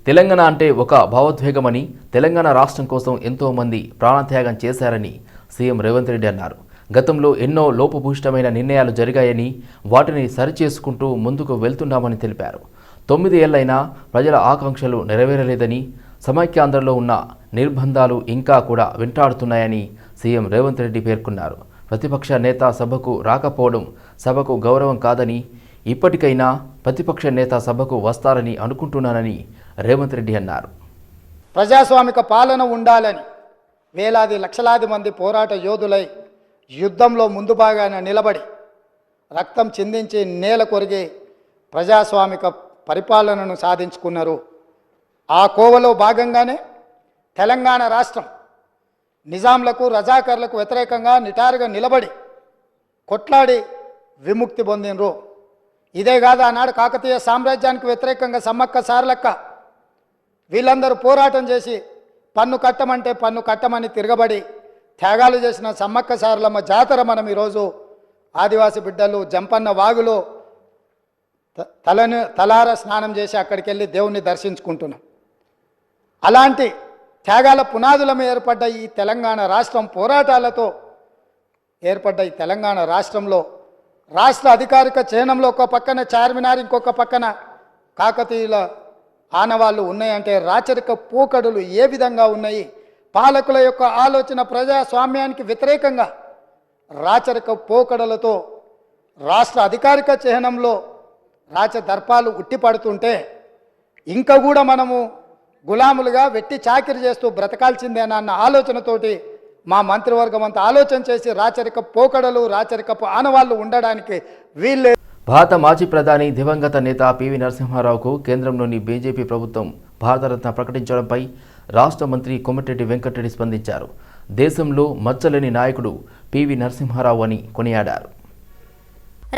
తెలంగాణ అంటే ఒక భావోద్వేగమని, తెలంగాణ రాష్ట్రం కోసం ఎంతో మంది ప్రాణత్యాగం చేశారని సీఎం రేవంత్ రెడ్డి అన్నారు. గతంలో ఎన్నో లోపభూయిష్టమైన నిర్ణయాలు జరిగాయని, వాటిని సరిచేసుకుంటూ ముందుకు వెళ్తున్నామని తెలిపారు. 9 ఏళ్లైనా ప్రజల ఆకాంక్షలు నెరవేరలేదని, సమైక్యాంధ్రలో ఉన్న నిర్బంధాలు ఇంకా కూడా వెంటాడుతున్నాయని సీఎం రేవంత్ రెడ్డి పేర్కొన్నారు. ప్రతిపక్ష నేత సభకు రాకపోవడం సభకు గౌరవం కాదని, ఇప్పటికైనా ప్రతిపక్ష నేత సభకు వస్తారని అనుకుంటున్నానని రేవంత్ రెడ్డి అన్నారు. ప్రజాస్వామిక పాలన ఉండాలని వేలాది లక్షలాది మంది పోరాట యోధులై యుద్ధంలో ముందు భాగాన నిలబడి రక్తం చిందించి నేల కొరిగి ప్రజాస్వామిక పరిపాలనను సాధించుకున్నారు. ఆ కోవలో భాగంగానే తెలంగాణ రాష్ట్రం నిజాంలకు రజాకర్లకు వ్యతిరేకంగా నిటారుగా నిలబడి కొట్లాడి విముక్తి పొందినరు. ఇదే కాదు, ఆనాడు కాకతీయ సామ్రాజ్యానికి వ్యతిరేకంగా సమ్మక్క సారలక్క వీళ్ళందరూ పోరాటం చేసి పన్ను కట్టమంటే పన్ను కట్టమని తిరగబడి త్యాగాలు చేసిన సమ్మక్క సారలమ్మ జాతర మనం ఈరోజు ఆదివాసి బిడ్డలు జంపన్న వాగులో తలార స్నానం చేసి అక్కడికి వెళ్ళి దేవుణ్ణి దర్శించుకుంటున్నాం. అలాంటి త్యాగాల పునాదుల మీద ఏర్పడ్డ ఈ తెలంగాణ రాష్ట్రం, పోరాటాలతో ఏర్పడ్డ ఈ తెలంగాణ రాష్ట్రంలో రాష్ట్ర అధికారిక చిహ్నంలో ఒక పక్కన చార్మినార్, ఇంకొక పక్కన కాకతీయుల ఆనవాళ్ళు ఉన్నాయంటే రాచరిక పోకడులు ఏ విధంగా ఉన్నాయి, పాలకుల యొక్క ఆలోచన ప్రజాస్వామ్యానికి వ్యతిరేకంగా రాచరిక పోకడలతో రాష్ట్ర అధికారిక చిహ్నంలో రాచదర్పాలు ఉట్టిపడుతుంటే ఇంకా కూడా మనము గులాములుగా వెట్టి చాకిరి చేస్తూ బ్రతకాల్సిందేనన్న ఆలోచనతోటి మా మంత్రివర్గం అంతా ఆలోచన చేసి రాచరిక పోకడలు, రాచరికపు ఆనవాళ్లు ఉండడానికి వీళ్ళే. భారత మాజీ ప్రధాని దివంగత నేత పివి నరసింహారావుకు కేంద్రంలోని బీజేపీ ప్రభుత్వం భారతరత్న ప్రకటించడంపై రాష్ట్ర మంత్రి కోమటిరెడ్డి వెంకటరెడ్డి స్పందించారు. దేశంలో మచ్చలేని నాయకుడు పివి నరసింహారావు అని కొనియాడారు.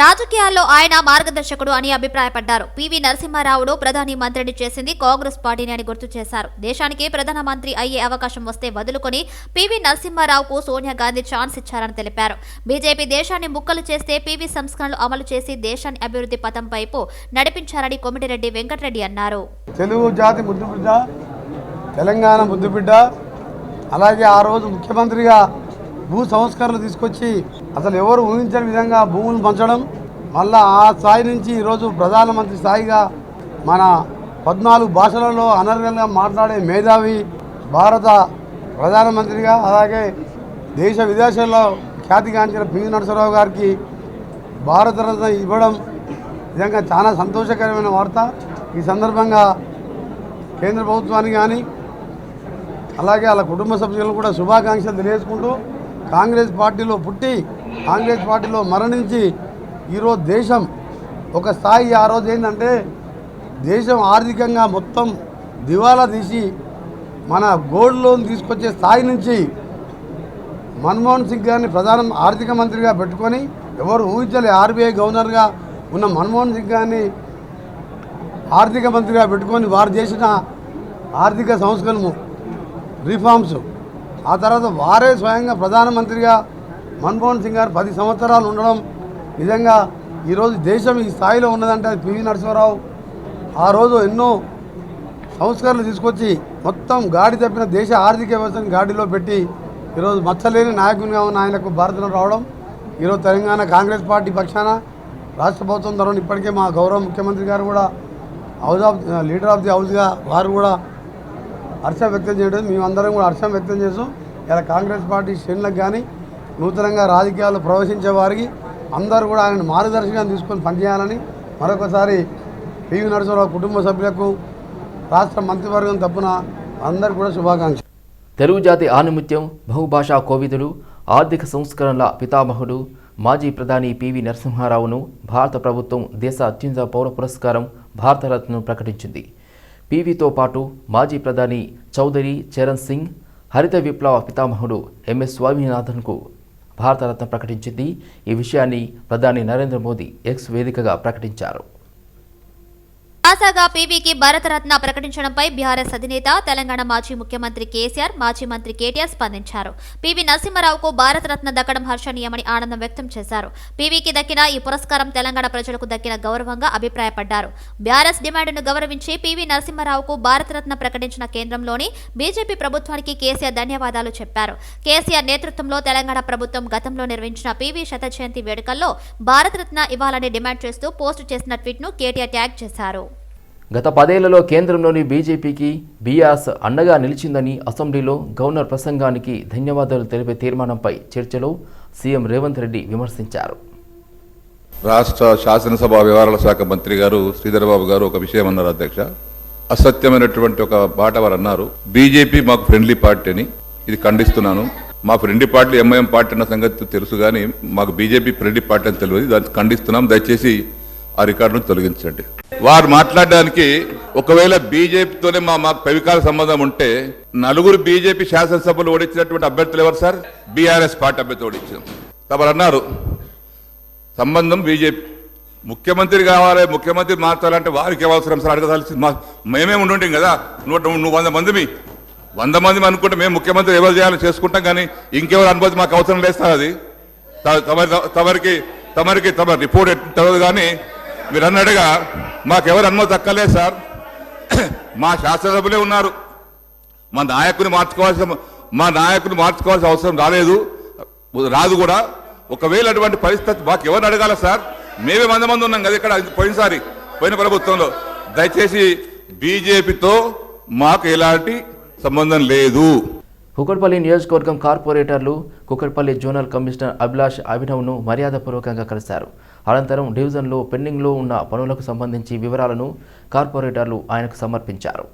రాజకీయాల్లో ఆయన మార్గదర్శకుడు అని అభిప్రాయపడ్డారు. పివి నరసింహారావును ప్రధాని మంత్రిని చేసింది కాంగ్రెస్ పార్టీని అని గుర్తు చేశారు. దేశానికి ప్రధానమంత్రి అయ్యే అవకాశం వస్తే వదులుకొని పివి నరసింహారావుకు సోనియా గాంధీ ఛాన్స్ ఇచ్చారని తెలిపారు. బీజేపీ దేశాన్ని ముక్కలు చేస్తే పివి సంస్కరణలు అమలు చేసి దేశాన్ని అభివృద్ధి పథం వైపు నడిపించారని కోమటిరెడ్డి వెంకటరెడ్డి అన్నారు. తెలుగు జాతి ముద్దుబిడ్డ, తెలంగాణ ముద్దుబిడ్డ, అలాగే ఆ రోజు ముఖ్యమంత్రిగా భూ సంస్కరణలు తీసుకొచ్చి అసలు ఎవరు ఊహించని విధంగా భూములు పంచడం, మళ్ళా ఆ స్థాయి నుంచి ఈరోజు ప్రధానమంత్రి స్థాయిగా మన 14 భాషలలో అనర్గళంగా మాట్లాడే మేధావి భారత ప్రధానమంత్రిగా, అలాగే దేశ విదేశాల్లో ఖ్యాతిగాంచిన పివి నరసింహారావు గారికి భారతరత్న ఇవ్వడం నిజంగా చాలా సంతోషకరమైన వార్త. ఈ సందర్భంగా కేంద్ర ప్రభుత్వానికి కానీ అలాగే వాళ్ళ కుటుంబ సభ్యులు కూడా శుభాకాంక్షలు తెలియజేసుకుంటూ, కాంగ్రెస్ పార్టీలో పుట్టి కాంగ్రెస్ పార్టీలో మరణించి ఈరోజు దేశం ఒక స్థాయి, ఆ రోజు ఏంటంటే దేశం ఆర్థికంగా మొత్తం దివాలా తీసి మన గోల్డ్ లోన్ తీసుకొచ్చే స్థాయి నుంచి మన్మోహన్ సింగ్ గారిని ప్రధాన ఆర్థిక మంత్రిగా పెట్టుకొని, ఎవరు ఊహించలే ఆర్బీఐ గవర్నర్గా ఉన్న మన్మోహన్ సింగ్ గారిని ఆర్థిక మంత్రిగా పెట్టుకొని వారు చేసిన ఆర్థిక సంస్కరణలు రిఫార్మ్స్, ఆ తర్వాత వారే స్వయంగా ప్రధానమంత్రిగా మన్మోహన్ సింగ్ గారు 10 సంవత్సరాలు ఉండడం, నిజంగా ఈరోజు దేశం ఈ స్థాయిలో ఉన్నదంటే అది పివి నరసింహారావు ఆ రోజు ఎన్నో సంస్కరణలు తీసుకొచ్చి మొత్తం గాడి తప్పిన దేశ ఆర్థిక వ్యవస్థను గాడిలో పెట్టి ఈరోజు మచ్చలేని నాయకునిగా ఉన్న ఆయనకు భారతరత్న రావడం, ఈరోజు తెలంగాణ కాంగ్రెస్ పార్టీ పక్షాన రాష్ట్ర ప్రభుత్వం తరఫున ఇప్పటికే మా గౌరవ ముఖ్యమంత్రి గారు కూడా లీడర్ ఆఫ్ ది హౌస్గా వారు కూడా హర్షం వ్యక్తం చేయడం, మేమందరం కూడా హర్షం వ్యక్తం చేస్తాం. ఇలా కాంగ్రెస్ పార్టీ శ్రేణులకు కానీ నూతనంగా రాజకీయాల్లో ప్రవేశించే వారికి అందరూ కూడా ఆయన మార్గదర్శకంగా తీసుకొని పనిచేయాలని మరొకసారి పివి నరసింహారావు కుటుంబ సభ్యులకు రాష్ట్ర మంత్రివర్గం తప్పున అందరికీ కూడా శుభాకాంక్షలు. తెలుగు జాతి ఆణిముత్యం, బహుభాషా కోవిదుడు, ఆర్థిక సంస్కరణల పితామహుడు మాజీ ప్రధాని పివి నరసింహారావును భారత ప్రభుత్వం దేశ అత్యున్నత పౌర పురస్కారం భారతరత్నను ప్రకటించింది. పివితో పాటు మాజీ ప్రధాని చౌదరి చరణ్ సింగ్, హరిత విప్లవ పితామహుడు ఎంఎస్ స్వామినాథన్కు భారతరత్న ప్రకటించింది. ఈ విషయాన్ని ప్రధాని నరేంద్ర మోదీ ఎక్స్ వేదికగా ప్రకటించారు. తాజాగా పీవీకి భారతరత్న ప్రకటించడంపై బీఆర్ఎస్ అధినేత తెలంగాణ మాజీ ముఖ్యమంత్రి కేసీఆర్, మాజీ మంత్రి కేటీఆర్ స్పందించారు. పీవీ నరసింహారావుకు భారతరత్న దక్కడం హర్షణీయమని ఆనందం వ్యక్తం చేశారు. పీవీకి దక్కిన ఈ పురస్కారం తెలంగాణ ప్రజలకు దక్కిన గౌరవంగా అభిప్రాయపడ్డారు. బీఆర్ఎస్ డిమాండ్ను గౌరవించి పీవీ నరసింహారావుకు భారతరత్న ప్రకటించిన కేంద్రంలోని బీజేపీ ప్రభుత్వానికి కేసీఆర్ ధన్యవాదాలు చెప్పారు. కేసీఆర్ నేతృత్వంలో తెలంగాణ ప్రభుత్వం గతంలో నిర్వహించిన పీవీ శత జయంతి వేడుకల్లో భారతరత్న ఇవ్వాలని డిమాండ్ చేస్తూ పోస్టు చేసిన ట్వీట్ను కేటీఆర్ ట్యాగ్ చేశారు. గత 10 ఏళ్లలో కేంద్రంలోని బీజేపీకి బీఆర్ఎస్ అండగా నిలిచిందని అసెంబ్లీలో గవర్నర్ ప్రసంగానికి ధన్యవాదాలు తెలిపే తీర్మానంపై చర్చలో సీఎం రేవంత్ రెడ్డి విమర్శించారు. రాష్ట్ర శాసనసభ వ్యవహారాల శాఖ మంత్రి గారు శ్రీధరబాబు గారు ఒక విషయం అన్నారు. అధ్యక్ష, అసత్యమైనటువంటి ఒక మాట వారు అన్నారు. బీజేపీ మాకు ఫ్రెండ్లీ పార్టీ అని, ఇది ఖండిస్తున్నాను. మా ఫ్రెండ్లీ పార్టీ ఎంఐఎం పార్టీ అన్న సంగతి తెలుసు, కానీ మాకు బీజేపీ ఫ్రెండ్లీ పార్టీ అని తెలియదు. దాన్ని ఖండిస్తున్నాం. దయచేసి ఆ రికార్డును తొలగించండి. వారు మాట్లాడడానికి ఒకవేళ బీజేపీతోనే మాకు పవికాల సంబంధం ఉంటే 4 బీజేపీ శాసనసభలు ఓడించినటువంటి అభ్యర్థులు ఎవరు సార్? బీఆర్ఎస్ పార్టీ అభ్యర్థి ఓడించాం. తమరు అన్నారు సంబంధం బీజేపీ, ముఖ్యమంత్రి కావాలి, ముఖ్యమంత్రి మార్చాలంటే వారికి అవసరం సార్ అడగదాల్సి. మేమే ఉండుంటాం కదా, నువ్వు 100 మంది అనుకుంటే మేము ముఖ్యమంత్రి ఎవరు చేయాలో చేసుకుంటాం, కానీ ఇంకెవరు అనుమతి మాకు అవసరం లేదు సార్. అది తమరికి రిపోర్ట్ తెలియదు, కానీ మీరు అన్నట్టుగా మాకెవరు అనుమతి దక్కలేదు సార్. మా శాసనసభ్యులే ఉన్నారు. మా నాయకుని మార్చుకోవాల్సిన అవసరం రాదు కూడా. ఒకవేళ అటువంటి పరిస్థితి మాకు ఎవరిని అడగాల సార్? మేమే 100 మంది ఉన్నాం కదా ఇక్కడ పోయిన ప్రభుత్వంలో. దయచేసి బీజేపీతో మాకు ఎలాంటి సంబంధం లేదు. కూకట్పల్లి నియోజకవర్గం కార్పొరేటర్లు కూకట్పల్లి జోనల్ కమిషనర్ అభిలాష్ అభినవ్ను మర్యాదపూర్వకంగా కలిశారు. అనంతరం డివిజన్లో పెండింగ్లో ఉన్న పనులకు సంబంధించి వివరాలను కార్పొరేటర్లు ఆయనకు సమర్పించారు.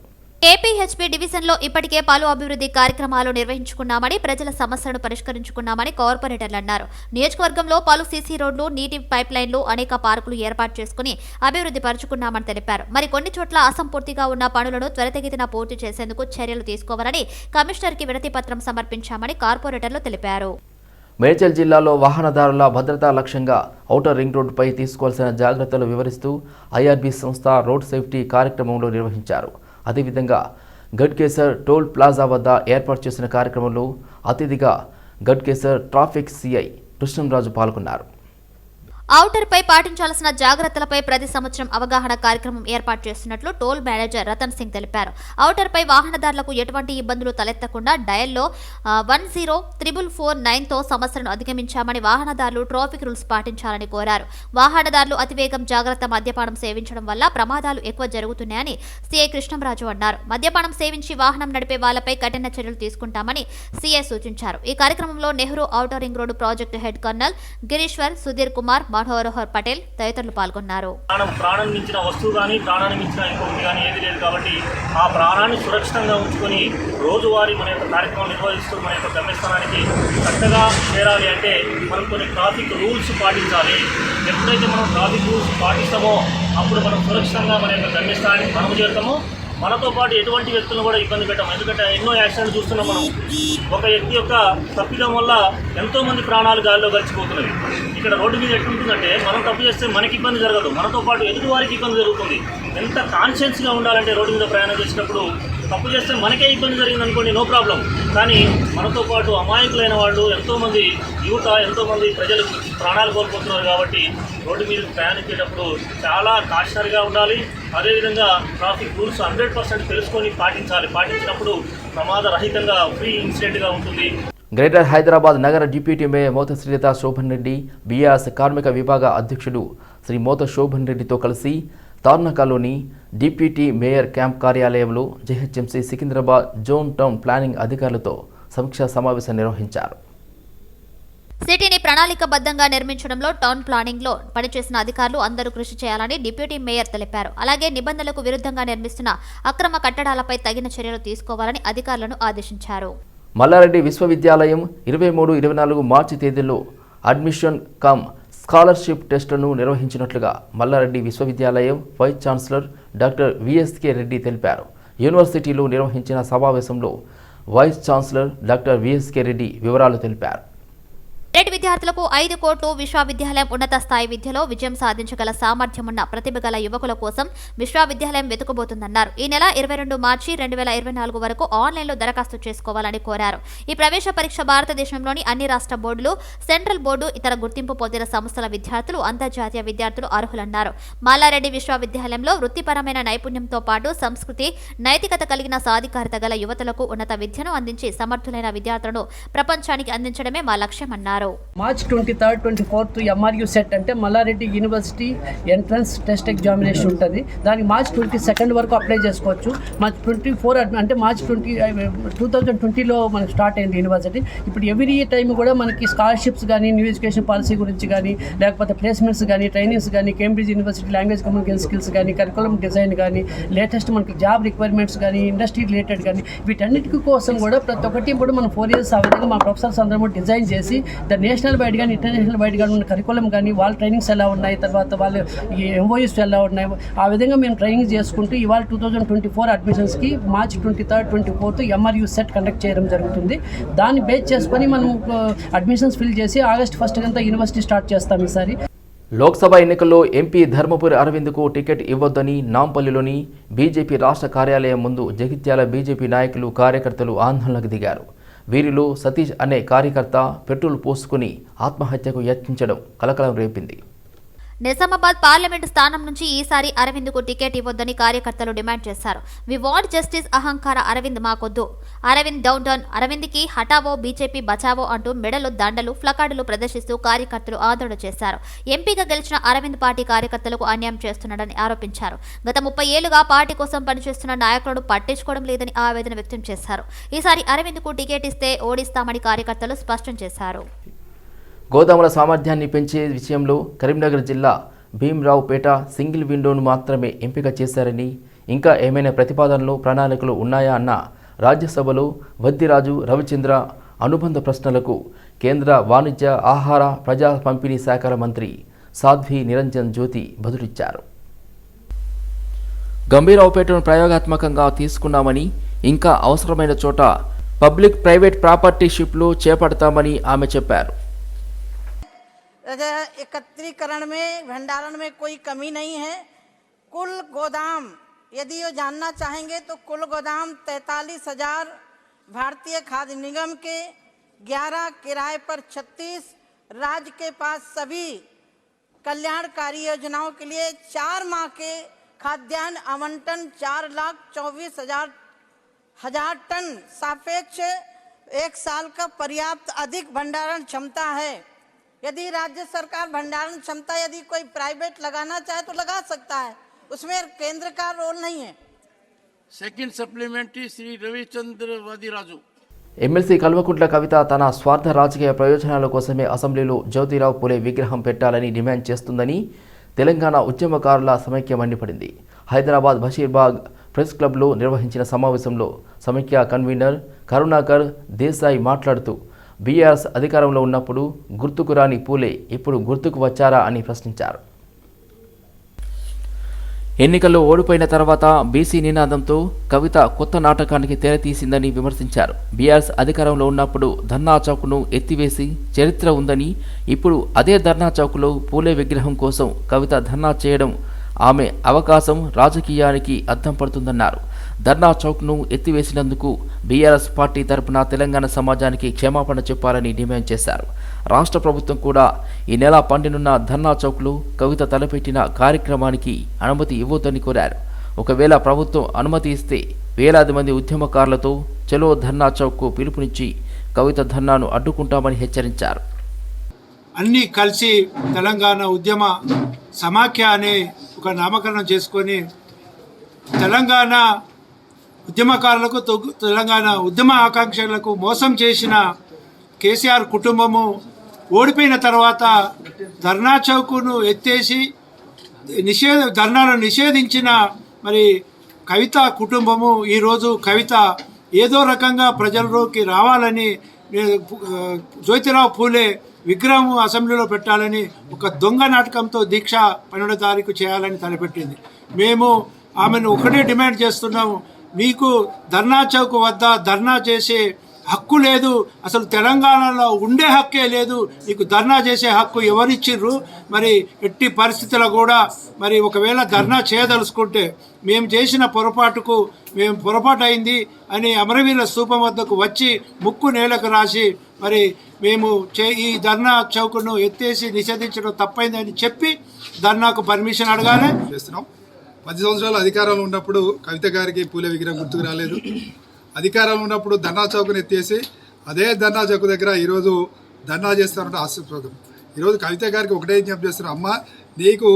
ఏపీహెచ్పీ డివిజన్లో ఇప్పటికే పలు అభివృద్ధి కార్యక్రమాలు నిర్వహించుకున్నామని, ప్రజల సమస్యలను పరిష్కరించుకున్నామని కార్పొరేటర్లు అన్నారు. నియోజకవర్గంలో పలు సీసీ రోడ్లు, నీటి పైప్లైన్లు, అనేక పార్కులు ఏర్పాటు చేసుకుని అభివృద్ధి పరుచుకున్నామని తెలిపారు. మరి కొన్ని చోట్ల అసంపూర్తిగా ఉన్న పనులను త్వరితగతిన పూర్తి చేసేందుకు చర్యలు తీసుకోవాలని కమిషనర్కి వినతి పత్రం సమర్పించామని కార్పొరేటర్లు తెలిపారు. మేడ్చల్ జిల్లాలో వాహనదారుల భద్రతా లక్ష్యంగా ఔటర్ రింగ్ రోడ్డుపై తీసుకోవాల్సిన జాగ్రత్తలు వివరిస్తూ ఐఆర్బీ సంస్థ రోడ్ సేఫ్టీ కార్యక్రమంలో నిర్వహించారు. అదేవిధంగా గడ్కేసర్ టోల్ ప్లాజా వద్ద ఏర్పాటు చేసిన కార్యక్రమంలో అతిథిగా గడ్కేసర్ ట్రాఫిక్ సిఐ కృష్ణంరాజు పాల్గొన్నారు. ఔటర్ పై పాటించాల్సిన జాగ్రత్తలపై ప్రతి సంవత్సరం అవగాహన కార్యక్రమం ఏర్పాటు చేస్తున్నట్లు టోల్ మేనేజర్ రతన్ సింగ్ తెలిపారు. ఔటర్ పై వాహనదారులకు ఎటువంటి ఇబ్బందులు తలెత్తకుండా డయల్లో 10449తో సమస్యలను అధిగమించామని, వాహనదారులు ట్రాఫిక్ రూల్స్ పాటించాలని కోరారు. వాహనదారులు అతివేగం, జాగ్రత్త, మద్యపానం సేవించడం వల్ల ప్రమాదాలు ఎక్కువ జరుగుతున్నాయని సిఐ కృష్ణంరాజు అన్నారు. మద్యపానం సేవించి వాహనం నడిపే వాళ్లపై కఠిన చర్యలు తీసుకుంటామని సిఐ సూచించారు. ఈ కార్యక్రమంలో Nehru outer ring road project head colonel Gireeshwar, Sudheer Kumar, Manohar Patel తదితరులు పాల్గొన్నారు. ప్రాణం మించిన వస్తువు కానీ, ప్రాణాన్ని మించిన ఇంకొకటి కానీ ఏది లేదు. కాబట్టి ఆ ప్రాణాన్ని సురక్షితంగా ఉంచుకొని రోజువారీ మన యొక్క కార్యక్రమం నిర్వహిస్తూ మన యొక్క గమ్యస్థానానికి చక్కగా చేరాలి అంటే మనం కొన్ని ట్రాఫిక్ రూల్స్ పాటించాలి. ఎప్పుడైతే మనం ట్రాఫిక్ రూల్స్ పాటిస్తామో అప్పుడు మనం సురక్షితంగా మన యొక్క గమ్యస్థానానికి మనము చేరుతామో. మనతో పాటు ఎటువంటి వ్యక్తులను కూడా ఇబ్బంది పెట్టాము. ఎందుకంటే ఎన్నో యాక్సిడెంట్లు చూస్తున్నాం మనం. ఒక వ్యక్తి యొక్క తప్పిదం వల్ల ఎంతోమంది ప్రాణాలు గాలిలో గడిచిపోతున్నవి. ఇక్కడ రోడ్డు మీద ఎట్లుంటుందంటే మనం తప్పు చేస్తే మనకి ఇబ్బంది జరగదు, మనతో పాటు ఎదుటి వారికి ఇబ్బంది జరుగుతుంది. ఎంత కాన్షియస్గా ఉండాలంటే రోడ్డు మీద ప్రయాణం చేసినప్పుడు తప్పు చేస్తే మనకే ఇబ్బంది జరిగింది అనుకోండి, నో ప్రాబ్లం. కానీ మనతో పాటు అమాయకులైన వాళ్ళు ఎంతోమంది యువత, ఎంతోమంది ప్రజలు ప్రాణాలు కోల్పోతున్నారు. కాబట్టి రోడ్డు మీద ప్రయాణించేటప్పుడు చాలా కాషనరీగా ఉండాలి. అదేవిధంగా ట్రాఫిక్ రూల్స్ 100% తెలుసుకొని పాటించాలి. పాటించినప్పుడు ప్రమాదరహితంగా ఫ్రీ ఇన్సిడెంట్గా ఉంటుంది. గ్రేటర్ హైదరాబాద్ నగర డిప్యూటీ మేయర్ మోత శ్రీలత శోభన్ రెడ్డి బీఆర్ఎస్ కార్మిక విభాగ అధ్యక్షుడు శ్రీ మోత శోభన్ రెడ్డితో కలిసి తార్నకాలోని డిప్యూటీ మేయర్ క్యాంప్ కార్యాలయంలో GHMC Secunderabad zone town planning అధికారులతో సమీక్షా సమావేశం నిర్వహించారు. సిటీని ప్రణాళికబద్ధంగా నిర్మించడంలో టౌన్ ప్లానింగ్ లో పనిచేసిన అధికారులు అందరూ కృషి చేయాలని డిప్యూటీ మేయర్ తెలిపారు. అలాగే నిబంధనలకు విరుద్ధంగా నిర్మిస్తున్న అక్రమ కట్టడాలపై తగిన చర్యలు తీసుకోవాలని అధికారులను ఆదేశించారు. మల్లారెడ్డి విశ్వవిద్యాలయం 23-24 మార్చి తేదీల్లో అడ్మిషన్ కమ్ స్కాలర్షిప్ టెస్టులను నిర్వహించినట్లుగా మల్లారెడ్డి విశ్వవిద్యాలయం vice chancellor doctor VSK Reddy తెలిపారు. యూనివర్సిటీలో నిర్వహించిన సమావేశంలో vice chancellor doctor VSK Reddy వివరాలు తెలిపారు. రెడ్డి విద్యార్థులకు 5 కోట్లు విశ్వవిద్యాలయం ఉన్నత స్థాయి విద్యలో విజయం సాధించగల సామర్థ్యం ఉన్న ప్రతిభ గల యువకుల కోసం విశ్వవిద్యాలయం వెతుకుబోతుందన్నారు. ఈ నెల 22 మార్చి 2024 వరకు ఆన్లైన్లో దరఖాస్తు చేసుకోవాలని కోరారు. ఈ ప్రవేశ పరీక్ష భారతదేశంలోని అన్ని రాష్ట్ర బోర్డులు, సెంట్రల్ బోర్డు, ఇతర గుర్తింపు పొందిన సంస్థల విద్యార్థులు, అంతర్జాతీయ విద్యార్థులు అర్హులన్నారు. మల్లారెడ్డి విశ్వవిద్యాలయంలో వృత్తిపరమైన నైపుణ్యంతో పాటు సంస్కృతి, నైతికత కలిగిన సాధికారత గల యువతలకు ఉన్నత విద్యను అందించి సమర్థులైన విద్యార్థులను ప్రపంచానికి అందించడమే మా లక్ష్యమన్నారు. March 23rd, 24th MRU CET అంటే Malla Reddy university entrance test examination ఉంటుంది. దానికి మార్చ్ 22nd వరకు అప్లై చేసుకోవచ్చు. మార్చ్ 24 అంటే మార్చ్ 2020లో మనకు స్టార్ట్ అయింది యూనివర్సిటీ. ఇప్పుడు ఎవ్రీ టైం కూడా మనకి స్కాలర్షిప్స్ కానీ, న్యూ ఎడ్యుకేషన్ పాలసీ గురించి కానీ, లేకపోతే ప్లేస్మెంట్స్ కానీ, ట్రైనింగ్స్ కానీ, Cambridge university language communication skills కానీ, కరికులం డిజైన్ కానీ, లేటెస్ట్ మనకి జాబ్ రిక్వైర్మెంట్స్ కానీ, ఇండస్ట్రీ రిలేటెడ్ కానీ, వీటన్నిటి కోసం కూడా ప్రతి ఒక్కటి కూడా మనం 4 years ఆ విధంగా మా ప్రొఫెసర్స్ అందరూ డిజైన్ చేసి నేషనల్ వైడ్ కానీ, ఇంటర్నేషనల్ వైడ్ కానీ ఉన్న కరికులం కానీ, వాళ్ళ ట్రైనింగ్స్ ఎలా ఉన్నాయి, తర్వాత వాళ్ళు ఈ ఎంఓయూస్ ఎలా ఉన్నాయి, ఆ విధంగా మేము ట్రైనింగ్ చేసుకుంటూ ఇవాళ 2024 అడ్మిషన్స్కి March 23rd, 24th MRU SET conduct చేయడం జరుగుతుంది. దాన్ని బేస్ చేసుకొని మనం అడ్మిషన్స్ ఫిల్ చేసి ఆగస్ట్ 1st అంతా యూనివర్సిటీ స్టార్ట్ చేస్తాం ఈసారి. లోక్సభ ఎన్నికల్లో ఎంపీ ధర్మపురి అరవింద్కు టికెట్ ఇవ్వొద్దని నాంపల్లిలోని బీజేపీ రాష్ట్ర కార్యాలయం ముందు జగిత్యాల బీజేపీ నాయకులు, కార్యకర్తలు ఆందోళనకు దిగారు. వీరిలో సతీష్ అనే కార్యకర్త పెట్రోల్ పోసుకుని ఆత్మహత్యకు యత్నించడం కలకలం రేపింది. నిజామాబాద్ పార్లమెంటు స్థానం నుంచి ఈసారి అరవింద్కు టికెట్ ఇవ్వొద్దని కార్యకర్తలు డిమాండ్ చేశారు. వి వాంట్ జస్టిస్, అహంకార అరవింద్ మాకొద్దు, అరవింద్ డౌన్ డౌన్, అరవింద్కి హటావో, బీజేపీ బచావో అంటూ మెడలు, దండలు, ప్లకార్డులు ప్రదర్శిస్తూ కార్యకర్తలు ఆందోళన చేశారు. ఎంపీగా గెలిచిన అరవింద్ పార్టీ కార్యకర్తలకు అన్యాయం చేస్తున్నాడని ఆరోపించారు. గత 30 ఏళ్లుగా పార్టీ కోసం పనిచేస్తున్న నాయకులను పట్టించుకోవడం లేదని ఆవేదన వ్యక్తం చేశారు. ఈసారి అరవింద్కు టికెట్ ఇస్తే ఓడిస్తామని కార్యకర్తలు స్పష్టం చేశారు. గోదాముల సామర్థ్యాన్ని పెంచే విషయంలో కరీంనగర్ జిల్లా భీమరావుపేట సింగిల్ విండోను మాత్రమే ఎంపిక చేశారని, ఇంకా ఏమైనా ప్రతిపాదనలు, ప్రణాళికలు ఉన్నాయా అన్న రాజ్యసభలో వద్దిరాజు రవిచంద్ర అనుబంధ ప్రశ్నలకు కేంద్ర వాణిజ్య, ఆహార, ప్రజా పంపిణీ శాఖల మంత్రి సాధ్వి నిరంజన్ జ్యోతి బదులిచ్చారు. గంభీరావుపేటను ప్రయోగాత్మకంగా తీసుకున్నామని, ఇంకా అవసరమైన చోట పబ్లిక్ ప్రైవేట్ ప్రాపర్టీషిప్లు చేపడతామని ఆమె చెప్పారు. एकत्रीकरण में, भंडारण में कोई कमी नहीं है. कुल गोदाम यदि वो जानना चाहेंगे तो कुल गोदाम 43,000 भारतीय खाद्य निगम के, 11 किराए पर 36, राज्य के पास सभी कल्याणकारी योजनाओं के लिए 4 माह के खाद्यान्न आवंटन 4,24,000 टन सापेक्ष 1 साल का पर्याप्त अधिक भंडारण क्षमता है. यदि राज्य सरकार भंडारण क्षमता यदि कोई प्राइवेट लगाना चाहे तो लगा सकता है, उसमें केंद्र का रोल नहीं है. Second supplementary Shri Ravichandra Vaddiraju. MLC Kalvakuntla Kavitha తన స్వార్థ రాజకీయ ప్రయోజనాల కోసమే అసెంబ్లీలో జ్యోతిరావు పూలే విగ్రహం పెట్టాలని డిమాండ్ చేస్తుందని తెలంగాణ ఉద్యమకారుల సమైక్య మండిపడింది. హైదరాబాద్ బషీర్బాగ్ ప్రెస్ క్లబ్లో నిర్వహించిన సమావేశంలో సమైక్య కన్వీనర్ కరుణాకర్ దేశాయ్ మాట్లాడుతూ బీఆర్ఎస్ అధికారంలో ఉన్నప్పుడు గుర్తుకు రాని పూలే ఇప్పుడు గుర్తుకు వచ్చారా అని ప్రశ్నించారు. ఎన్నికల్లో ఓడిపోయిన తర్వాత బీసీ నినాదంతో కవిత కొత్త నాటకానికి తెరతీసిందని విమర్శించారు. బీఆర్ఎస్ అధికారంలో ఉన్నప్పుడు ధర్నా చౌక్ను ఎత్తివేసి చరిత్ర ఉందని, ఇప్పుడు అదే ధర్నా చౌక్లో పూలే విగ్రహం కోసం కవిత ధర్నా చేయడం ఆమె అవకాశం రాజకీయానికి అద్దం పడుతుందన్నారు. ధర్నా చౌక్ను ఎత్తివేసినందుకు బీఆర్ఎస్ పార్టీ తరపున తెలంగాణ సమాజానికి క్షమాపణ చెప్పాలని డిమాండ్ చేశారు. రాష్ట్ర ప్రభుత్వం కూడా ఈ నెల 12న ధర్నా చౌక్లో కవిత తలపెట్టిన కార్యక్రమానికి అనుమతి ఇవ్వొద్దని కోరారు. ఒకవేళ ప్రభుత్వం అనుమతి ఇస్తే వేలాది మంది ఉద్యమకారులతో చలో ధర్నా చౌక్కు పిలుపునిచ్చి కవిత ధర్నాను అడ్డుకుంటామని హెచ్చరించారు. అన్నీ కలిసి తెలంగాణ ఉద్యమ సమాఖ్య అనే ఒక నామకరణం చేసుకొని తెలంగాణ ఉద్యమకారులకు, తెలంగాణ ఉద్యమ ఆకాంక్షలకు మోసం చేసిన కేసీఆర్ కుటుంబము ఓడిపోయిన తర్వాత ధర్నా చౌకును ఎత్తేసి ధర్నాను నిషేధించిన మరి కవిత కుటుంబము ఈరోజు కవిత ఏదో రకంగా ప్రజల్లోకి రావాలని జ్యోతిరావు పూలే విగ్రహం అసెంబ్లీలో పెట్టాలని ఒక దొంగ నాటకంతో దీక్ష 12వ తారీఖు చేయాలని తలపెట్టింది. మేము ఆమెను ఒకటే డిమాండ్ చేస్తున్నాము, మీకు ధర్నా చౌక్ వద్ద ధర్నా చేసే హక్కు లేదు, అసలు తెలంగాణలో ఉండే హక్కే లేదు, నీకు ధర్నా చేసే హక్కు ఎవరిచ్చిర్రు? మరి ఎట్టి పరిస్థితుల్లో కూడా మరి ఒకవేళ ధర్నా చేయదలుచుకుంటే మేము చేసిన పొరపాటుకు పొరపాటు అయింది అని అమరవీరుల స్తూపం వద్దకు వచ్చి ముక్కు నేలకు రాసి మరి మేము ఈ ధర్నా చౌకను ఎత్తేసి నిషేధించడం తప్పైందని చెప్పి ధర్నాకు పర్మిషన్ అడగాలి. చేస్తున్నాం. 10 సంవత్సరాలు అధికారంలో ఉన్నప్పుడు కవిత గారికి పూలే విగ్రహం గుర్తుకు రాలేదు. అధికారంలో ఉన్నప్పుడు ధర్నా చౌకను ఎత్తేసి అదే ధర్నా చౌక దగ్గర ఈరోజు ధర్నా చేస్తారంటే ఆశ్చర్యపోతాం. ఈరోజు కవిత గారికి ఒకటే విజ్ఞప్తి చేస్తున్నాం, అమ్మ నీకు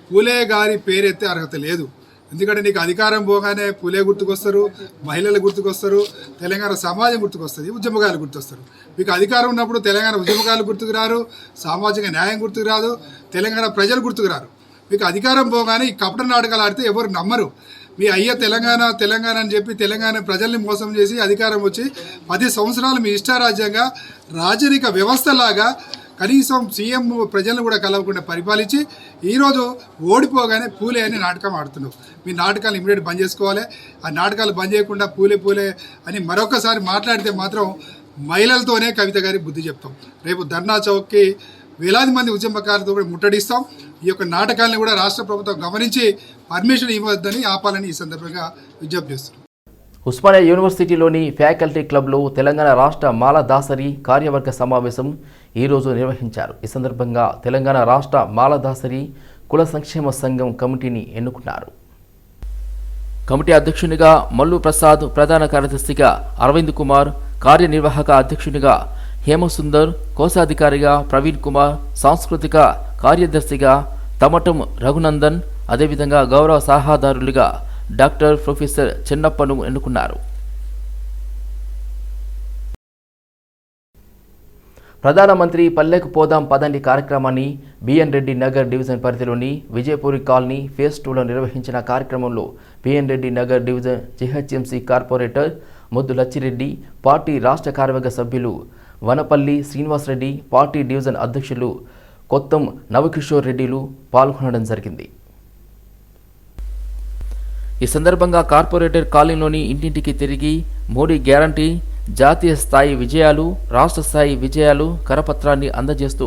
పూలే గారి పేరు ఎత్తే అర్హత లేదు. ఎందుకంటే నీకు అధికారం పోగానే పూలే గుర్తుకొస్తారు, మహిళలు గుర్తుకొస్తారు, తెలంగాణ సమాజం గుర్తుకొస్తుంది, ఉద్యమకారులు గుర్తొస్తారు. మీకు అధికారం ఉన్నప్పుడు తెలంగాణ ఉద్యమకారులు గుర్తుకు రారు, సామాజిక న్యాయం గుర్తుకు రాదు, తెలంగాణ ప్రజలు గుర్తుకు రారు. మీకు అధికారం పోగానే ఈ కపట నాటకాలు ఆడితే ఎవరు నమ్మరు. మీ అయ్య తెలంగాణ అని చెప్పి తెలంగాణ ప్రజల్ని మోసం చేసి అధికారం వచ్చి 10 సంవత్సరాలు మీ ఇష్టారాజ్యంగా రాజరిక వ్యవస్థలాగా కనీసం సీఎం ప్రజలను కూడా కలవకుండా పరిపాలించి ఈరోజు ఓడిపోగానే పూలే అని నాటకం ఆడుతున్నావు. మీ నాటకాలు ఇమీడియట్ బంద్ చేసుకోవాలి. ఆ నాటకాలు బంద్ చేయకుండా పూలే అని మరొకసారి మాట్లాడితే మాత్రం మహిళలతోనే కవిత గారికి బుద్ధి చెప్తాం. రేపు ధర్నా చౌక్కి వేలాది మంది ఉద్యమకారులతో కూడా ముట్టడిస్తాం. ఈ యొక్క నాటకాలను కూడా రాష్ట్ర ప్రభుత్వం గమనించి పర్మిషన్ ఇవ్వద్దని ఆపాలని ఈ సందర్భంగా విజ్ఞప్తి చేస్తున్నాం. ఉస్మానియా యూనివర్సిటీలోని ఫ్యాకల్టీ క్లబ్లో తెలంగాణ రాష్ట్ర మాల దాసరి కార్యవర్గ సమావేశం ఈరోజు నిర్వహించారు. ఈ సందర్భంగా తెలంగాణ రాష్ట్ర మాల దాసరి కుల సంక్షేమ సంఘం కమిటీని ఎన్నుకున్నారు. కమిటీ అధ్యక్షునిగా మల్లు ప్రసాద్, ప్రధాన కార్యదర్శిగా అరవింద్ కుమార్, కార్యనిర్వాహక అధ్యక్షునిగా హేమసుందర్, కోశాధికారిగా ప్రవీణ్ కుమార్, సాంస్కృతిక కార్యదర్శిగా తమటం రఘునందన్, అదేవిధంగా గౌరవ సలహాదారులుగా డాక్టర్ ప్రొఫెసర్ చెన్నప్పను ఎన్నుకున్నారు. ప్రధానమంత్రి పల్లెకు పోదాం పదండి కార్యక్రమాన్ని బిఎన్ రెడ్డి నగర్ డివిజన్ పరిధిలోని విజయపూరి కాలనీ ఫేజ్ 2లో నిర్వహించిన కార్యక్రమంలో BN Reddy Nagar division GHMC corporator Muddu Lachireddy, party రాష్ట్ర కార్యవర్గ సభ్యులు వనపల్లి శ్రీనివాసరెడ్డి, పార్టీ డివిజన్ అధ్యక్షులు కొత్తం నవకిషోర్ రెడ్డిలు పాల్గొనడం జరిగింది. ఈ సందర్భంగా కార్పొరేటర్ కాలనీలోని ఇంటింటికి తిరిగి మోడీ గ్యారంటీ, జాతీయ స్థాయి విజయాలు, రాష్ట్ర స్థాయి విజయాలు కరపత్రాన్ని అందజేస్తూ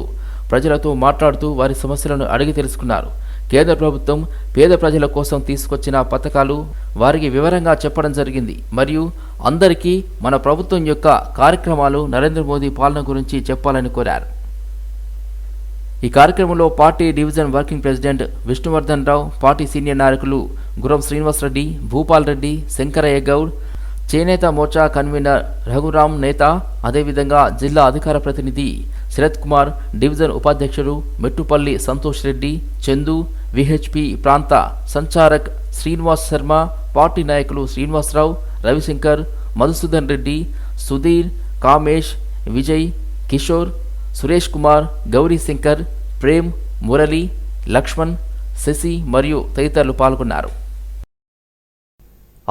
ప్రజలతో మాట్లాడుతూ వారి సమస్యలను అడిగి తెలుసుకున్నారు. కేంద్ర ప్రభుత్వం పేద ప్రజల కోసం తీసుకొచ్చిన పథకాలు వారికి వివరంగా చెప్పడం జరిగింది. మరియు అందరికీ మన ప్రభుత్వం యొక్క కార్యక్రమాలు నరేంద్ర మోదీ పాలన గురించి చెప్పాలని కోరారు. ఈ కార్యక్రమంలో party division working president Vishnuvardhan Rao, party senior నాయకులు గురం శ్రీనివాసరెడ్డి, భూపాల్ రెడ్డి, శంకరయ్య గౌడ్, చేనేత మోర్చా కన్వీనర్ రఘురామ్ నేత, అదేవిధంగా జిల్లా అధికార ప్రతినిధి శరత్ కుమార్, డివిజన్ ఉపాధ్యక్షుడు మెట్టుపల్లి సంతోష్ రెడ్డి, చందు, విహెచ్పి ప్రాంత సంచారక్ శ్రీనివాస్ శర్మ, పార్టీ నాయకులు శ్రీనివాసరావు, రవిశంకర్, మధుసూదన్ రెడ్డి, సుధీర్, కామేష్, విజయ్, కిషోర్, సురేష్ కుమార్, గౌరీ శంకర్, ప్రేమ్, మురళి, లక్ష్మణ్, శశి మరియు తదితరులు పాల్గొన్నారు.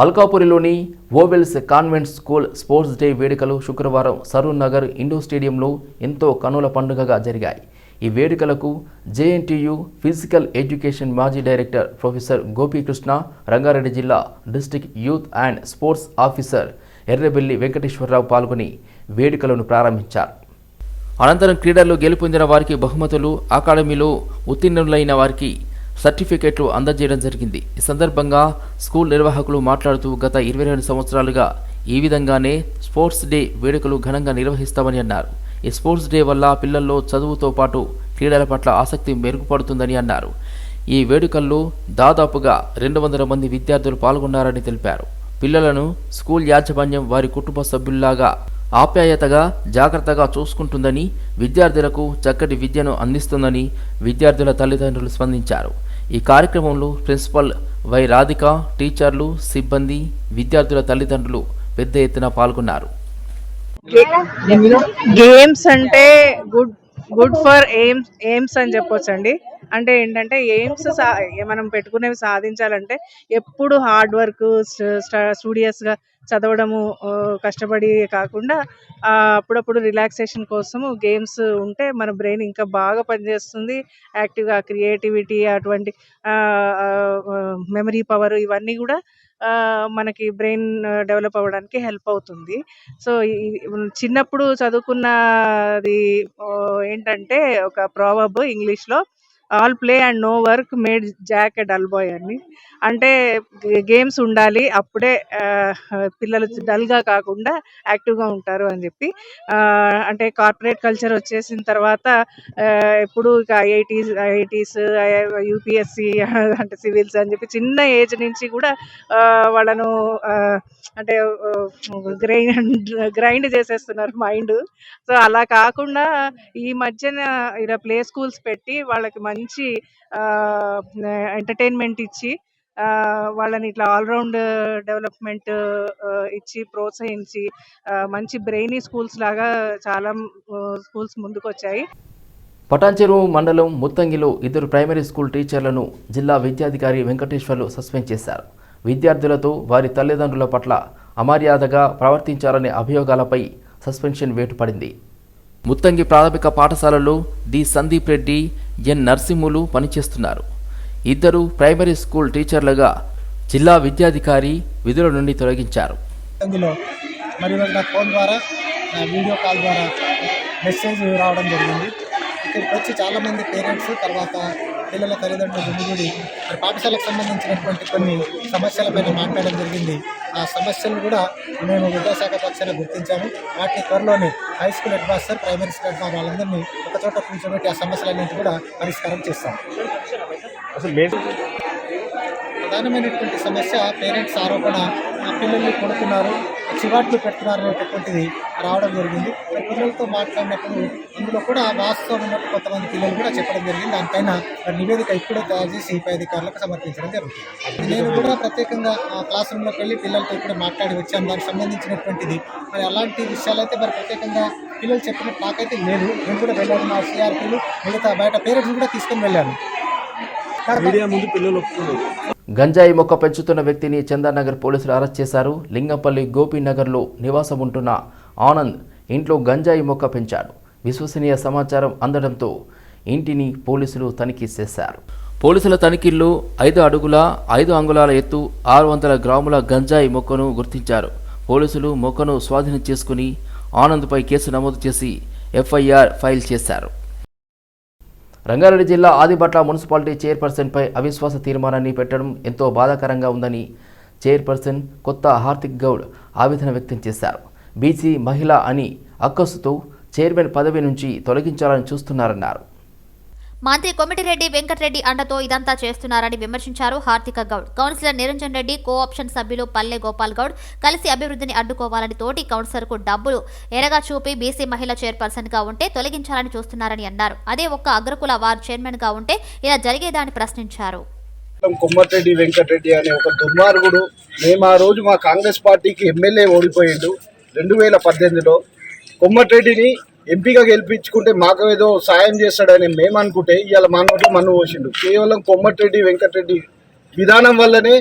అల్కాపురిలోని ఓవెల్స్ కాన్వెంట్ స్కూల్ స్పోర్ట్స్ డే వేడుకలు శుక్రవారం సరూర్ నగర్ ఇండోర్ స్టేడియంలో ఎంతో కనుల పండుగగా జరిగాయి. ఈ వేడుకలకు జేఎన్టీయు ఫిజికల్ ఎడ్యుకేషన్ మాజీ డైరెక్టర్ ప్రొఫెసర్ గోపీకృష్ణ, రంగారెడ్డి జిల్లా district youth and sports officer Errabelli Venkateswararao పాల్గొని వేడుకలను ప్రారంభించారు. అనంతరం క్రీడల్లో గెలుపొందిన వారికి బహుమతులు, అకాడమీలో ఉత్తీర్ణులైన వారికి సర్టిఫికెట్లు అందజేయడం జరిగింది. ఈ సందర్భంగా స్కూల్ నిర్వాహకులు మాట్లాడుతూ గత 22 సంవత్సరాలుగా ఈ విధంగానే స్పోర్ట్స్ డే వేడుకలు ఘనంగా నిర్వహిస్తామని అన్నారు. ఈ స్పోర్ట్స్ డే వల్ల పిల్లల్లో చదువుతో పాటు క్రీడల పట్ల ఆసక్తి మెరుగుపడుతుందని అన్నారు. ఈ వేడుకల్లో దాదాపుగా 200 మంది విద్యార్థులు పాల్గొన్నారని తెలిపారు. పిల్లలను స్కూల్ యాజమాన్యం వారి కుటుంబ సభ్యుల్లాగా ఆప్యాయతగా జాగ్రత్తగా చూసుకుంటుందని, విద్యార్థులకు చక్కటి విద్యను అందిస్తుందని విద్యార్థుల తల్లిదండ్రులు స్పందించారు. ఈ కార్యక్రమంలో ప్రిన్సిపల్ వై రాధిక, టీచర్లు, సిబ్బంది, విద్యార్థుల తల్లిదండ్రులు పెద్ద ఎత్తున పాల్గొన్నారు. గేమ్స్ అంటే గుడ్ ఫర్ ఎయిమ్స్ అని చెప్పొచ్చు అండి. అంటే ఏంటంటే ఎయిమ్స్ మనం పెట్టుకునేవి సాధించాలంటే ఎప్పుడు హార్డ్ వర్క్, స్టూడియస్గా చదవడము, కష్టపడి కాకుండా అప్పుడప్పుడు రిలాక్సేషన్ కోసము గేమ్స్ ఉంటే మన బ్రెయిన్ ఇంకా బాగా పనిచేస్తుంది. యాక్టివ్గా క్రియేటివిటీ, అటువంటి మెమరీ పవర్ ఇవన్నీ కూడా మనకి బ్రెయిన్ డెవలప్ అవ్వడానికి హెల్ప్ అవుతుంది. సో చిన్నప్పుడు చదువుకున్నది ఏంటంటే ఒక ప్రావర్బ్ ఇంగ్లీష్లో, all play and no work made Jack a dull boy అని. అంటే గేమ్స్ ఉండాలి, అప్పుడే పిల్లలు డల్గా కాకుండా యాక్టివ్గా ఉంటారు అని చెప్పి. అంటే కార్పొరేట్ కల్చర్ వచ్చేసిన తర్వాత ఎప్పుడు ఇక ఐఐటీస్ యూపీఎస్సి అంటే సివిల్స్ అని చెప్పి చిన్న ఏజ్ నుంచి కూడా వాళ్ళను అంటే గ్రైండ్ చేసేస్తున్నారు మైండ్. సో అలా కాకుండా ఈ మధ్యన ఇలా ప్లే స్కూల్స్ పెట్టి వాళ్ళకి మంచి ఎంటర్టైన్మెంట్ ఇచ్చి వాళ్ళని ఇట్లా ఆల్రౌండ్ డెవలప్మెంట్ ఇచ్చి ప్రోత్సహించి మంచి బ్రెయినీ స్కూల్స్ లాగా చాలా స్కూల్స్ ముందుకు వచ్చాయి. పటాన్చెరు మండలం ముత్తంగిలో 2 ప్రైమరీ స్కూల్ టీచర్లను జిల్లా విద్యాధికారి వెంకటేశ్వర్లు సస్పెండ్ చేశారు. విద్యార్థులతో వారి తల్లిదండ్రుల పట్ల అమర్యాదగా ప్రవర్తించారనే అభియోగాలపై సస్పెన్షన్ వేటు పడింది. ముత్తంగి ప్రాథమిక పాఠశాలలో డి సందీప్ రెడ్డి, ఎన్ నర్సింహులు పనిచేస్తున్నారు. 2 ప్రైమరీ స్కూల్ టీచర్లుగా జిల్లా విద్యాధికారి విధుల నుండి తొలగించారు. మరియు నాకు ఫోన్ ద్వారా వీడియో కాల్ ద్వారా మెసేజ్ రావడం జరిగింది. ఇక్కడికి వచ్చి చాలామంది పేరెంట్స్ తర్వాత పిల్లల తల్లిదండ్రులు గుమిగూడి పాఠశాలకు సంబంధించినటువంటి కొన్ని సమస్యలపైన మాట్లాడడం జరిగింది. ఆ సమస్యలు కూడా మేము విద్యాశాఖ పక్షాన గుర్తించాము. వాటిని త్వరలోనే high school head master, primary school head master వాళ్ళందరినీ ఒకచోట కూర్చోబెట్టి ఆ సమస్యలన్నింటి కూడా పరిష్కారం చేస్తాం. ప్రధానమైనటువంటి సమస్య పేరెంట్స్ ఆరోపణ, పిల్లల్ని కొడుతున్నారు, చివాట్లు పెడుతున్నారు అనేటటువంటిది రావడం జరిగింది. పిల్లలతో మాట్లాడినప్పుడు ఇందులో కూడా వాస్తవం ఉన్నట్టు కొంతమంది పిల్లలు కూడా చెప్పడం జరిగింది. దానిపైన నివేదిక ఇప్పుడే తయారు చేసి పై అధికారులకు సమర్పించడం జరుగుతుంది. నేను కూడా ప్రత్యేకంగా క్లాస్ రూమ్లోకి వెళ్ళి పిల్లలతో ఇప్పుడే మాట్లాడి వచ్చాను. దానికి సంబంధించినటువంటిది మరి అలాంటి విషయాలు అయితే మరి ప్రత్యేకంగా పిల్లలు చెప్పినట్టు నాకైతే లేదు. నేను కూడా వెళ్ళాను, మా సిఆర్పీలు మిగతా బయట పేరెంట్స్ కూడా తీసుకొని వెళ్ళాను. గంజాయి మొక్క పెంచుతున్న వ్యక్తిని చందానగర్ పోలీసులు అరెస్ట్ చేశారు. లింగంపల్లి గోపీనగర్లో నివాసం ఉంటున్న ఆనంద్ ఇంట్లో గంజాయి మొక్క పెంచాడు. విశ్వసనీయ సమాచారం అందడంతో ఇంటిని పోలీసులు తనిఖీ చేశారు. పోలీసుల తనిఖీల్లో 5 అడుగుల 5 అంగుళాల ఎత్తు 600 గ్రాముల గంజాయి మొక్కను గుర్తించారు. పోలీసులు మొక్కను స్వాధీనం చేసుకుని ఆనంద్పై కేసు నమోదు చేసి ఎఫ్ఐఆర్ ఫైల్ చేశారు. రంగారెడ్డి జిల్లా ఆదిబట్ల మున్సిపాలిటీ చైర్పర్సన్పై అవిశ్వాస తీర్మానాన్ని పెట్టడం ఎంతో బాధాకరంగా ఉందని చైర్పర్సన్ కొత్త హార్దిక్ గౌడ్ ఆవేదన వ్యక్తం చేశారు. బీసీ మహిళ అని అక్కసుతో చైర్మన్ పదవి నుంచి తొలగించాలని చూస్తున్నారన్నారు. మంత్రి కొమిటిరెడ్డి వెంకటరెడ్డి అండతో ఇదంతా చేస్తున్నారని విమర్శించారు హార్దిక గౌడ్. కౌన్సిలర్ నిరంజన్ రెడ్డి, కోఆప్షన్ సభ్యులు పల్లె గోపాల్ గౌడ్ కలిసి అభివృద్ధిని అడ్డుకోవాలని తోటి కౌన్సిలర్కు డబ్బులు ఎరగా చూపి బీసీ మహిళ చైర్పర్సన్గా ఉంటే తొలగించాలని చూస్తున్నారని అన్నారు. అదే ఒక్క అగ్రకుల వారు చైర్మన్గా ఉంటే ఇలా జరిగేదాన్ని ప్రశ్నించారు. కొమ్మటిరెడ్డి వెంకటరెడ్డి అనే ఒక దుర్మార్గుడు, మేము ఆ రోజు మా కాంగ్రెస్ పార్టీకి ఎమ్మెల్యే ఓడిపోయిండు 2018లో. కొమ్మటిరెడ్డిని ఎంపీగా గెలిపించుకుంటే మాకు ఏదో సాయం చేస్తాడని మేము అనుకుంటే ఇవాళ మా నోట్లో మన్ను పోసిండు. కేవలం కొమ్మటిరెడ్డి వెంకటరెడ్డి విధానం వల్లనే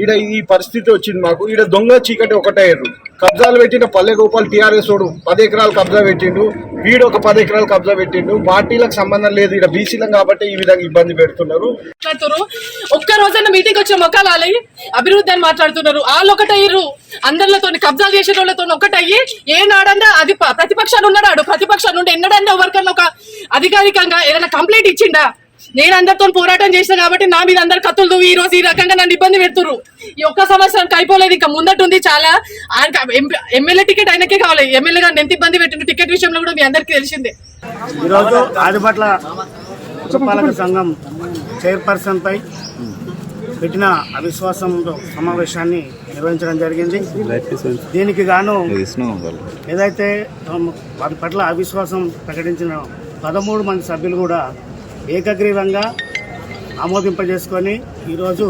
ఈడ ఈ పరిస్థితి వచ్చింది మాకు. ఈడ దొంగ చీకటి ఒకటయ్యారు. కబ్జాలు పెట్టిన పల్లె గోపాల్ టీఆర్ఎస్ వాడు 10 ఎకరాలు కబ్జా పెట్టిండు, వీడు ఒక 10 ఎకరాలు కబ్జా పెట్టిండు. పార్టీలకు సంబంధం లేదు, ఈడ బీసీలం కాబట్టి ఈ విధంగా ఇబ్బంది పెడుతున్నారు. ఒక్క రోజైనా మీటింగ్ వచ్చిన మొక్కలు అభివృద్ధి అని మాట్లాడుతున్నారు. వాళ్ళు ఒకటయ్యారు, అందరితో కబ్జాలు చేసే వాళ్ళతో ఒకటయ్యి ఏనాడన్నా అది ప్రతిపక్షాలు ఉన్నాడు. ప్రతిపక్షాలు నుండి ఎన్నడన్నా ఎవరికన్నా ఒక అధికారికంగా ఏదైనా కంప్లైంట్ ఇచ్చిండా? నేను అందరితో పోరాటం చేసిన కాబట్టి నా మీద అందరు కత్తులు ఈ రోజు ఈ రకంగా నన్ను ఇబ్బంది పెడుతున్నారు. ఈ ఒక్క సంవత్సరానికి అయిపోలేదు, ఇంకా ముందట్టు ఉంది చాలా. ఎమ్మెల్యే టికెట్ ఆయనకే కావాలి. ఎమ్మెల్యేగా ఎంత ఇబ్బంది పెట్టిన టికెట్ విషయంలో కూడా మీ అందరికీ తెలిసిందే. ఈరోజు ఆదిబట్ల ఉపపాలక సంఘం చైర్పర్సన్ పై పెట్టిన అవిశ్వాసం సమావేశాన్ని నిర్వహించడం జరిగింది. దీనికి గాను ఏదైతే వారి పట్ల అవిశ్వాసం ప్రకటించిన 13 మంది సభ్యులు కూడా ఏకగ్రీవంగా ఆమోదింపజేసుకొని ఈరోజు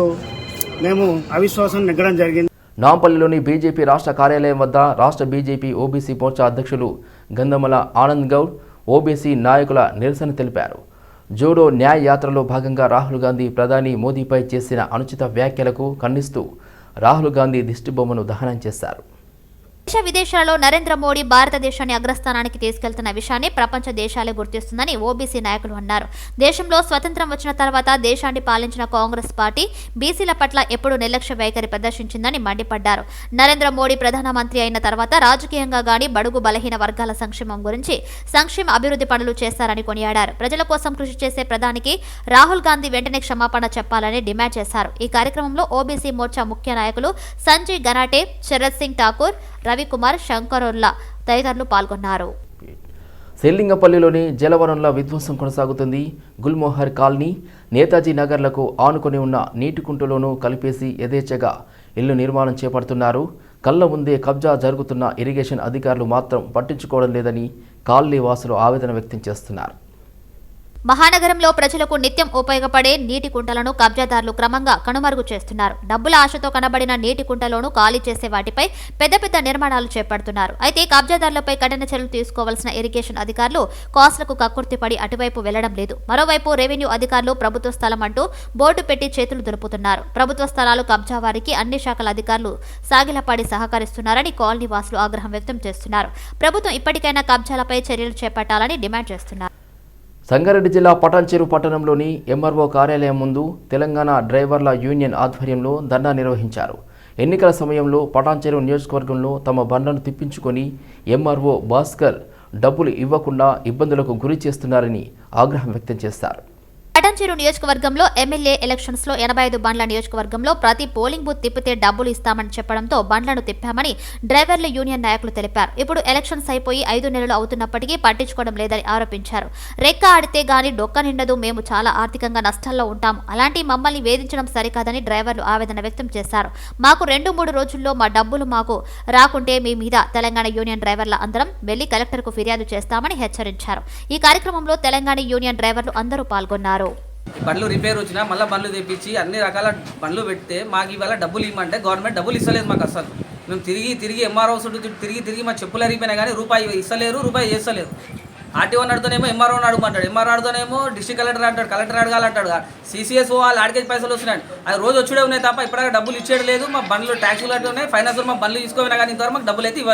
మేము అవిశ్వాసం నెగ్గడం జరిగింది. నాంపల్లిలోని బీజేపీ రాష్ట్ర కార్యాలయం వద్ద రాష్ట్ర బీజేపీ ఓబీసీ మోర్చా అధ్యక్షులు గంధమల ఆనంద్ గౌడ్ ఓబీసీ నాయకుల నిరసన తెలిపారు. జోడో న్యాయ యాత్రలో భాగంగా రాహుల్ గాంధీ ప్రధాని మోదీపై చేసిన అనుచిత వ్యాఖ్యలకు ఖండిస్తూ రాహుల్ గాంధీ దిష్టిబొమ్మను దహనం చేశారు. దేశ విదేశాలలో నరేంద్ర మోడీ భారతదేశాన్ని అగ్రస్థానానికి తీసుకెళ్తున్న విషయాన్ని ప్రపంచ దేశాలే గుర్తిస్తుందని ఓబీసీ నాయకులు అన్నారు. దేశంలో స్వతంత్రం వచ్చిన తర్వాత దేశాన్ని పాలించిన కాంగ్రెస్ పార్టీ బీసీల పట్ల ఎప్పుడూ నిర్లక్ష్య వైఖరి ప్రదర్శించిందని మండిపడ్డారు. నరేంద్ర మోడీ ప్రధానమంత్రి అయిన తర్వాత రాజకీయంగా గాని బడుగు బలహీన వర్గాల సంక్షేమం గురించి సంక్షేమ అభివృద్ధి పనులు చేస్తారని కొనియాడారు. ప్రజల కోసం కృషి చేసే ప్రధానికి రాహుల్ గాంధీ వెంటనే క్షమాపణ చెప్పాలని డిమాండ్ చేశారు. ఈ కార్యక్రమంలో ఓబీసీ మోర్చా ముఖ్య నాయకులు సంజయ్ గనాటే, శరత్ సింగ్ ఠాకూర్, రవికుమార్, శంకరుల్లా తదితరులు పాల్గొన్నారు. సెల్లింగపల్లిలోని జలవనంల విధ్వంసం కొనసాగుతుంది. గుల్మోహర్ కాలనీ, నేతాజీ నగర్లకు ఆనుకొని ఉన్న నీటి కుంటలోనూ కలిపేసి యథేచ్ఛగా ఇల్లు నిర్మాణం చేపడుతున్నారు. కళ్ళ ముందే కబ్జా జరుగుతున్న ఇరిగేషన్ అధికారులు మాత్రం పట్టించుకోవడం లేదని కాలనీ వాసులు ఆవేదన వ్యక్తం చేస్తున్నారు. మహానగరంలో ప్రజలకు నిత్యం ఉపయోగపడే నీటి కుంటలను కబ్జాదారులు క్రమంగా కనుమరుగు చేస్తున్నారు. డబ్బుల ఆశతో కనబడిన నీటి కుంటలోను ఖాళీ చేసే వాటిపై పెద్ద పెద్ద నిర్మాణాలు చేపడుతున్నారు. అయితే కబ్జాదారులపై కఠిన చర్యలు తీసుకోవాల్సిన ఇరిగేషన్ అధికారులు కాస్ట్లకు కక్కుర్తిపడి అటువైపు వెళ్లడం లేదు. మరోవైపు రెవెన్యూ అధికారులు ప్రభుత్వ స్థలం అంటూ బోర్డు పెట్టి చేతులు దులుపుతున్నారు. ప్రభుత్వ స్థలాలు కబ్జా వారికి అన్ని శాఖల అధికారులు సాగిలపడి సహకరిస్తున్నారని కాలనీ వాసులు ఆగ్రహం వ్యక్తం చేస్తున్నారు. ప్రభుత్వం ఇప్పటికైనా కబ్జాలపై చర్యలు చేపట్టాలని డిమాండ్ చేస్తున్నారు. సంగారెడ్డి జిల్లా పటాన్చెరు పట్టణంలోని ఎంఆర్ఓ కార్యాలయం ముందు తెలంగాణ డ్రైవర్ల యూనియన్ ఆధ్వర్యంలో ధర్నా నిర్వహించారు. ఎన్నికల సమయంలో పటాన్చెరు నియోజకవర్గంలో తమ బండ్లను తిప్పించుకొని ఎంఆర్ఓ భాస్కర్ డబ్బులు ఇవ్వకుండా ఇబ్బందులకు గురి చేస్తున్నారని ఆగ్రహం వ్యక్తం చేశారు. పటాన్చెరు నియోజకవర్గంలో ఎమ్మెల్యే ఎలక్షన్స్ లో 85 బండ్ల నియోజకవర్గంలో ప్రతి పోలింగ్ బూత్ తిప్పితే డబ్బులు ఇస్తామని చెప్పడంతో బండ్లను తిప్పామని డ్రైవర్ల యూనియన్ నాయకులు తెలిపారు. ఇప్పుడు ఎలక్షన్స్ అయిపోయి 5 నెలలు అవుతున్నప్పటికీ పట్టించుకోవడం లేదని ఆరోపించారు. రెక్క ఆడితే గాని డొక్క నిండదు, మేము చాలా ఆర్థికంగా నష్టాల్లో ఉంటాము, అలాంటి మమ్మల్ని వేధించడం సరికాదని డ్రైవర్లు ఆవేదన వ్యక్తం చేశారు. మాకు 2-3 రోజుల్లో మా డబ్బులు మాకు రాకుంటే మీ మీద తెలంగాణ యూనియన్ డ్రైవర్ల అందరం వెళ్లి కలెక్టర్కు ఫిర్యాదు చేస్తామని హెచ్చరించారు. ఈ కార్యక్రమంలో తెలంగాణ యూనియన్ డ్రైవర్లు అందరూ పాల్గొన్నారు. బండ్లు రిపేర్ వచ్చినా మళ్ళీ బండ్లు తెప్పించి అన్ని రకాల బండ్లు పెడితే మాకు ఇవాళ డబ్బులు ఇవ్వమంటే గవర్నమెంట్ డబ్బులు ఇస్తలేదు మాకు అసలు. మేము తిరిగి ఎంఆర్ఓ చుట్టూ తిరిగి మా చెప్పులు అరిగిపోయినా కానీ రూపాయి ఇస్తలేరు, రూపాయి చేస్తలేరు. ఆర్టీఓ అడుగుతానేమో ఎంఆర్ఓని అడుగుమంటాడు, ఎంఆర్ఓ అడుగుతానేమో డిస్ట్రిక్ట్ కలెక్టర్ అంటాడు, కలెక్టర్ అడగాలంటాడు, సిసిఎస్ వాళ్ళు ఆడికేసి పైసలు వస్తున్నాయి. అది రోజు వచ్చుడే ఉన్నాయి తప్ప ఇప్పటిదాకా డబ్బులు ఇచ్చేది లేదు. మా బండ్లు ట్యాక్సులు అట్టు ఉన్నాయి, ఫైనాన్స్ మా బండ్లు తీసుకోపోయినా కానీ ఇంతవరకు మాకు డబ్బులు అయితే ఇవ్వలేదు.